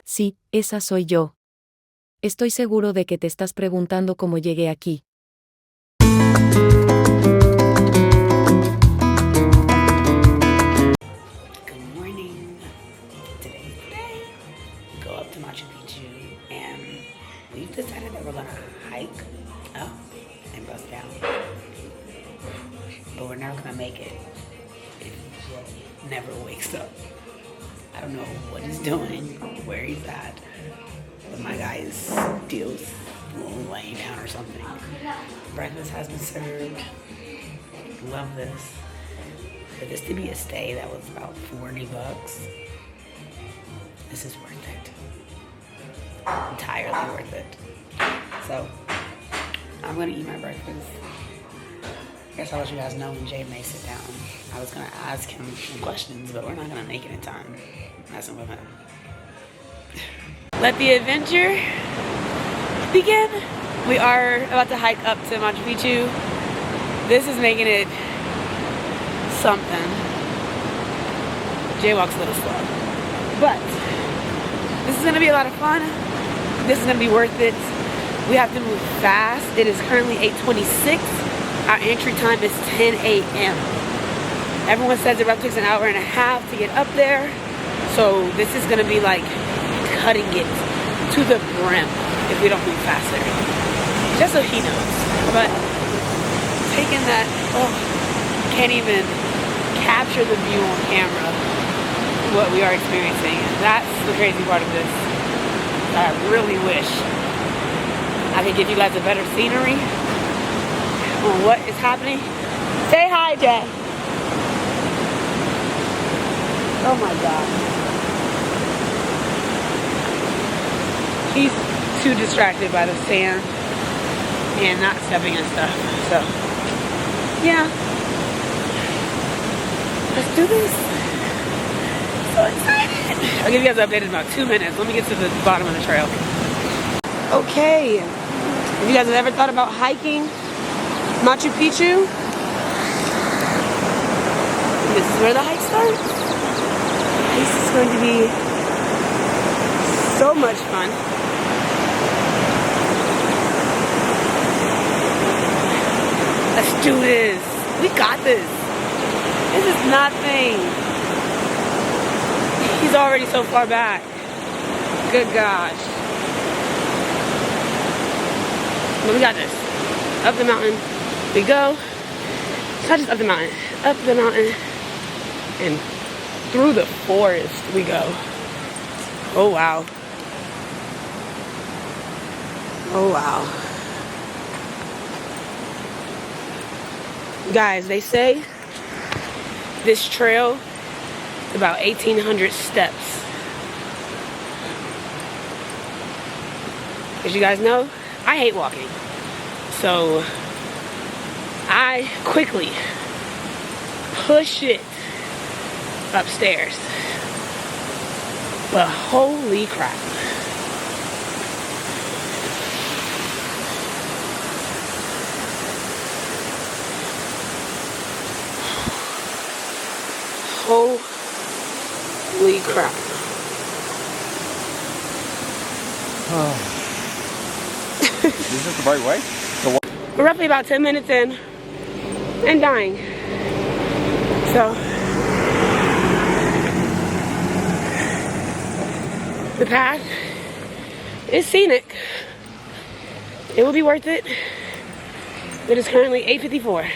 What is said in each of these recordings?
Sí, esa soy yo. Estoy seguro de que te estás preguntando cómo llegué aquí. Good morning. Today's the day. Go up to Machu Picchu, and we've decided that we're gonna hike up and bust down. But we're not gonna make it if Jay never wakes up. I don't know what he's doing, where he's at, but my guy is still laying down or something. Breakfast has been served. Love this. For this to be a stay that was about $40, this is worth it. Entirely worth it. So, I'm gonna eat my breakfast. I guess I'll let you guys know when Jay may sit down. I was gonna ask him some questions, but we're not gonna make it in time. Messing with him. Let the adventure begin. We are about to hike up to Machu Picchu. This is making it something. Jay walks a little slow, but this is gonna be a lot of fun. This is gonna be worth it. We have to move fast. It is currently 8:26. Our entry time is 10 a.m. Everyone says it roughly takes an hour and a half to get up there, so this is gonna be like cutting it to the brim if we don't move faster. Just so he knows. But taking that, can't even capture the view on camera, what we are experiencing. That's the crazy part of this. I really wish I could give you guys a better scenery on what is happening. Say hi, Jay. Oh my God. He's too distracted by the sand and not stepping in stuff. So, yeah. Let's do this. So excited. I'll give you guys an update in about 2 minutes. Let me get to the bottom of the trail. Okay. If you guys have ever thought about hiking Machu Picchu, this is where the hike starts. This is going to be so much fun. Let's do this. We got this. This is nothing. He's already so far back. Good gosh. But we got this. Up the mountain we go. It's not just up the mountain. Up the mountain and through the forest we go. Oh wow. Oh wow. Guys, they say this trail is about 1,800 steps. As you guys know, I hate walking. So I quickly push it upstairs. But holy crap. Holy crap. Is this the right way? We're roughly about 10 minutes in and dying. So the path is scenic. It will be worth it. It is currently 8:54.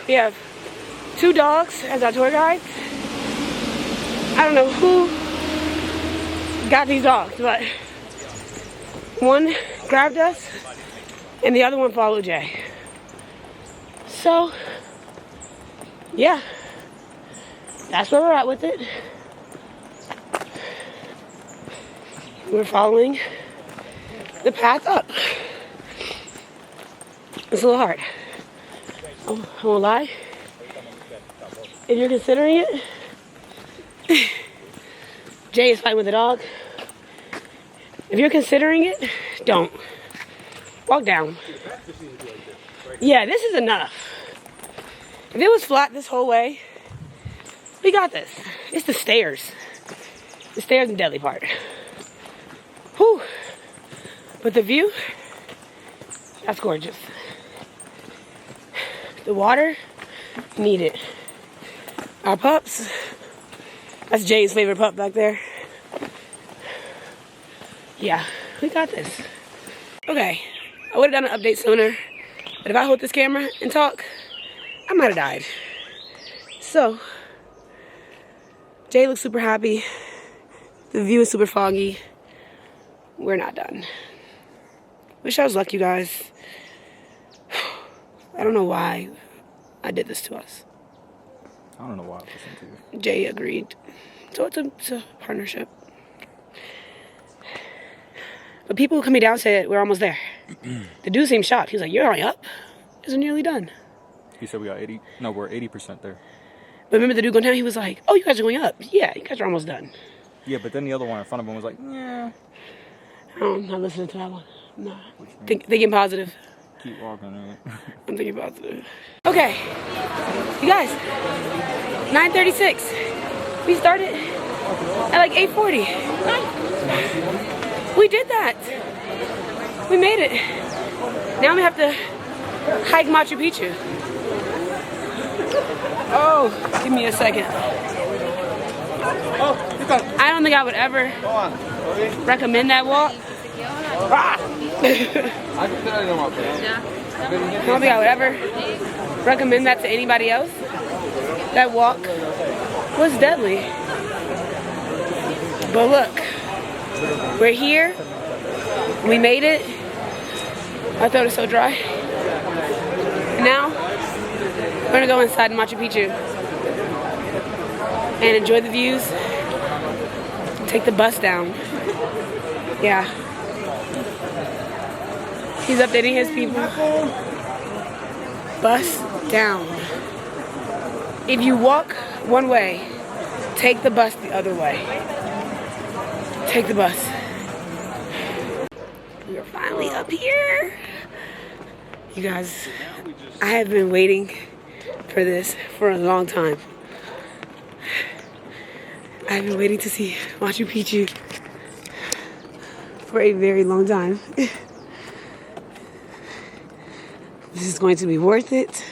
We have 2 dogs as our tour guides. I don't know who got these dogs, but one grabbed us and the other one followed Jay. So, yeah, that's where we're at with it. We're following the path up. It's a little hard. I won't lie. If you're considering it, Jay is fighting with the dog. If you're considering it, don't. Walk down. Yeah, this is enough. If it was flat this whole way, We got this. It's the stairs. The stairs and deadly part. Whew. But the view, that's gorgeous. The water, need it. Our pups, that's Jay's favorite pup back there. Yeah, we got this. Okay, I would have done an update sooner, but if I hold this camera and talk, I might have died. So, Jay looks super happy. The view is super foggy. We're not done. Wish I was lucky, you guys. I don't know why I did this to us. I don't know why I listened to you. Jay agreed. So it's a partnership. But people who come me down said we're almost there. The dude seemed shocked. He was like, "You're already up? It's nearly done." He said we got 80. No, we're 80% there. But remember the dude going down? He was like, "Oh, you guys are going up. Yeah, you guys are almost done." Yeah, but then the other one in front of him was like, "Yeah." I'm not listening to that one. No. Thinking positive. Keep walking. I'm thinking positive. Okay, you guys, 9:36. We started at like 8:40. We did that. We made it. Now we have to hike Machu Picchu. Oh, give me a second. I don't think I would ever recommend that walk. I don't think I would ever recommend that to anybody else. That walk was deadly. But look, we're here. We made it. My throat is so dry. Now, we're gonna go inside Machu Picchu and enjoy the views. Take the bus down. Yeah. He's updating his people. Bus down. If you walk one way, take the bus the other way. Take the bus. We are finally up here. You guys, I have been waiting for this for a long time. I've been waiting to see Machu Picchu for a very long time. This is going to be worth it.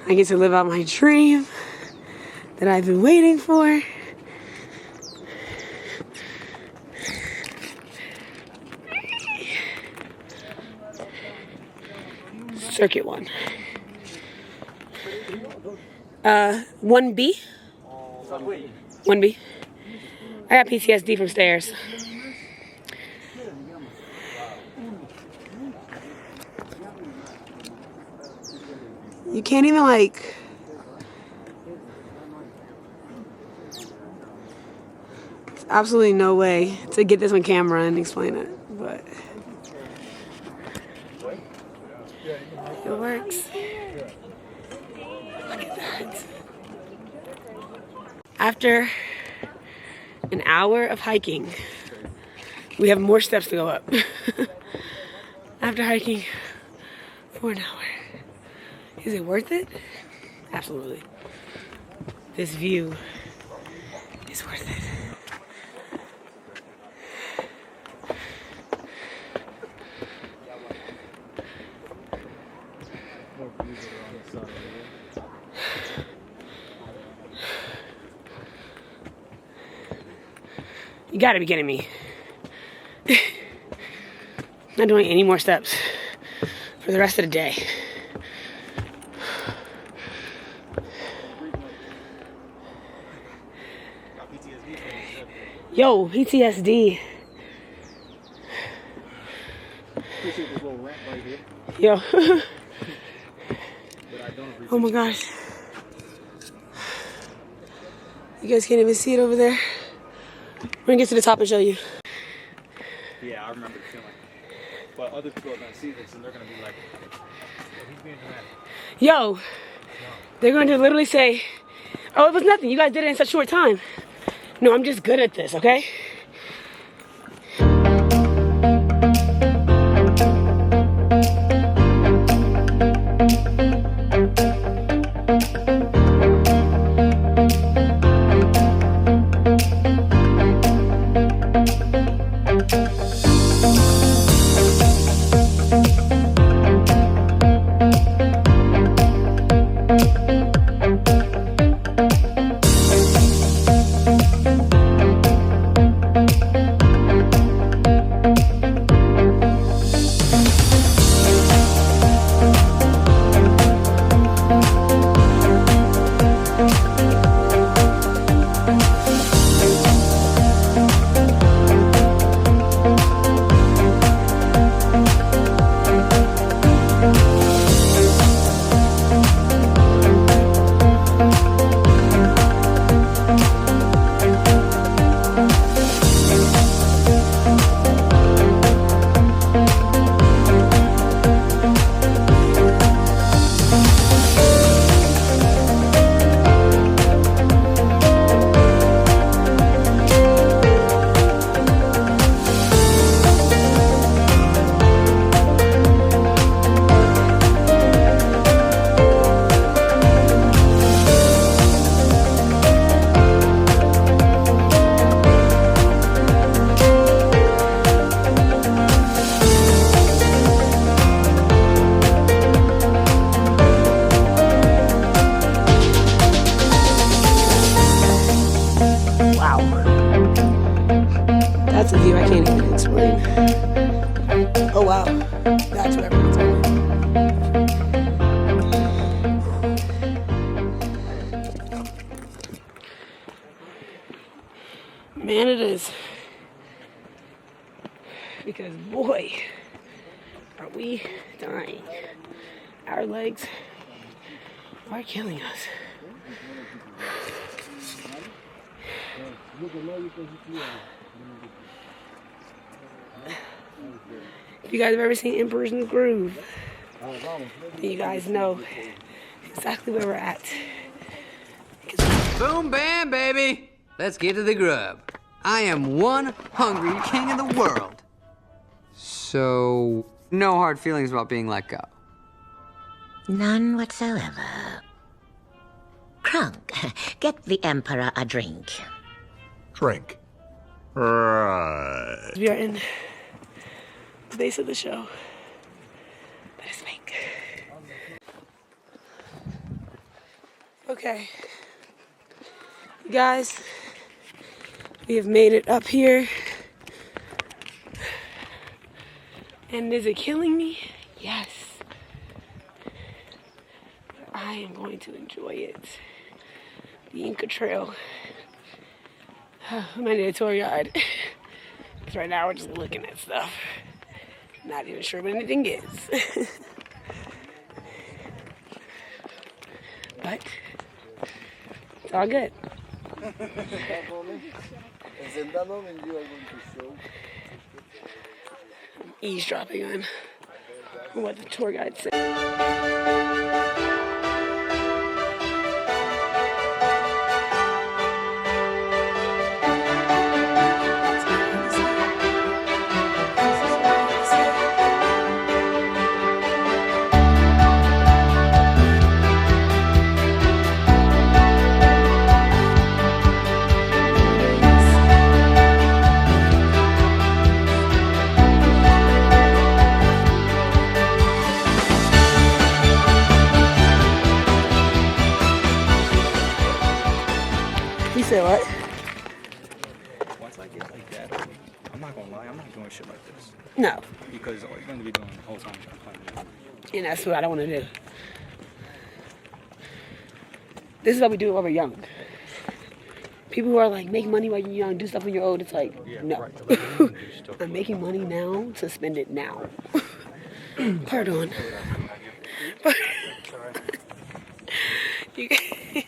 I get to live out my dream that I've been waiting for. Circuit 1. 1B? 1B. I got PTSD from stairs. You can't even like... There's absolutely no way to get this on camera and explain it, but... It works. Look at that. After an hour of hiking, we have more steps to go up. After hiking for an hour. Is it worth it? Absolutely. This view is worth it. You gotta be kidding me. Not doing any more steps for the rest of the day. Yo, PTSD. Yo. Oh my gosh. You guys can't even see it over there. We're gonna get to the top and show you. Yeah, I remember the feeling. But other people are gonna see this and they're gonna be like, he's being dramatic. Yo, they're going to literally say, "Oh, it was nothing. You guys did it in such a short time." No, I'm just good at this, okay? you. I can't even explain. Oh wow, that's where everyone's going. Man, it is. Because boy, are we dying. Our legs are killing us. If you guys have ever seen Emperor's New Groove, you guys know exactly where we're at. Boom, bam, baby. Let's get to the grub. I am one hungry king of the world. So, no hard feelings about being let go. None whatsoever. Crunk, get the Emperor a drink. Drink. Right. We are in the base of the show. That is fake. Okay. You guys, we have made it up here. And is it killing me? Yes. But I am going to enjoy it. The Inca Trail. I might need a tour guide. Because right now we're just looking at stuff. Not even sure what anything is. But it's all good. I'm eavesdropping on what the tour guide said. You said what? Once I get like that, I'm not gonna lie, I'm not doing shit like this. No. Because all you're gonna be doing the whole time is playing. And that's what I don't want to do. This is what we do while we're young. People who are like, make money while you're young, do stuff when you're old. It's like, no. I'm making money now to spend it now. Pardon. You guys.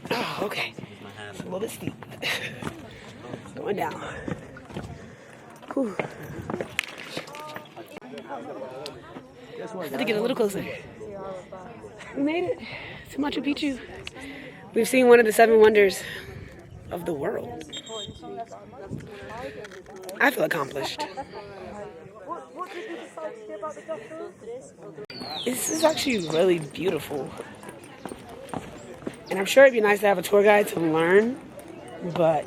Oh, okay. It's a little bit steep. Going down. Whew. I had to get a little closer. We made it to Machu Picchu. We've seen one of the 7 wonders of the world. I feel accomplished. This is actually really beautiful. And I'm sure it'd be nice to have a tour guide to learn, but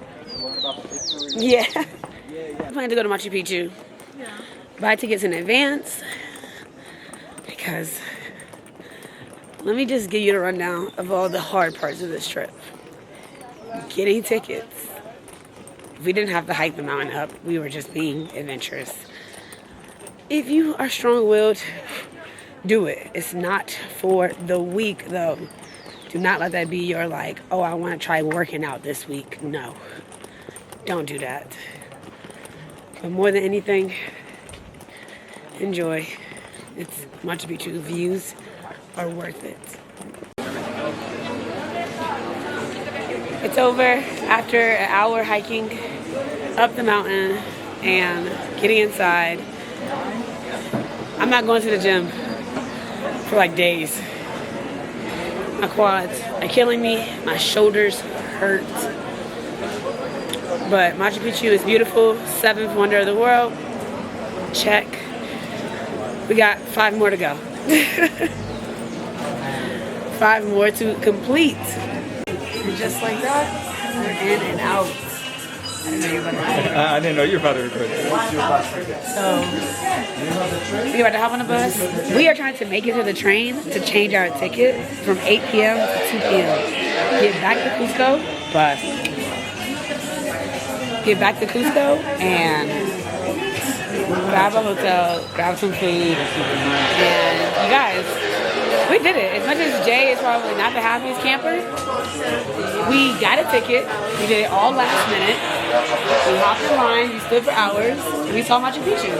yeah. I plan to go to Machu Picchu. Buy tickets in advance because let me just give you the rundown of all the hard parts of this trip. Getting tickets. We didn't have to hike the mountain up. We were just being adventurous. If you are strong-willed, do it. It's not for the weak, though. Do not let that be your like, oh, I want to try working out this week. No. Don't do that. But more than anything, enjoy. It's Machu Picchu. Views are worth it. It's over after an hour hiking up the mountain and getting inside. I'm not going to the gym for like days. My quads are killing me. My shoulders hurt. But Machu Picchu is beautiful. 7th wonder of the world. Check. We got 5 more to go. 5 more to complete. And just like that, we're in and out. I didn't know you were about to record. I didn't know you were about to record. So, We about to hop on the bus. We are trying to make it to the train to change our ticket from 8 p.m. to 2 p.m. Get back to Cusco, bus. Get back to Cusco and grab a hotel, grab some food, and you guys, we did it. As much as Jay is probably not the happiest camper, we got a ticket. We did it all last minute. We hopped in line, we stood for hours, and we saw Machu Picchu.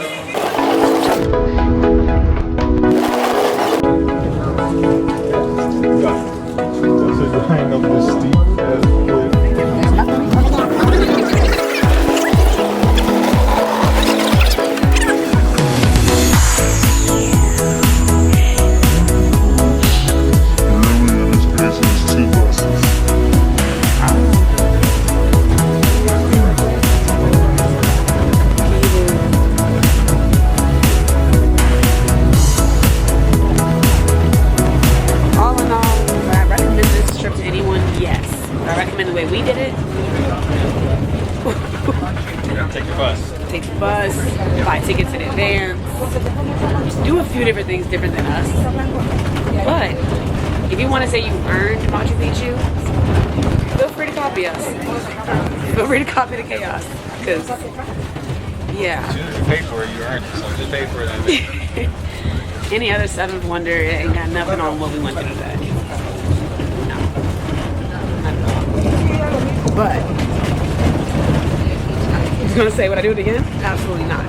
There's a line of the steep cliff. The way we did it. Take the bus. Take the bus, buy tickets in advance, do a few different things different than us. But if you want to say you earned Machu Picchu, feel free to copy us. Feel free to copy the chaos. Because, yeah. As soon as you pay for it, you earned it. So just pay for it. Any other seventh wonder, it ain't got nothing on what we went through today. But he's gonna say, would I do it again? Absolutely not.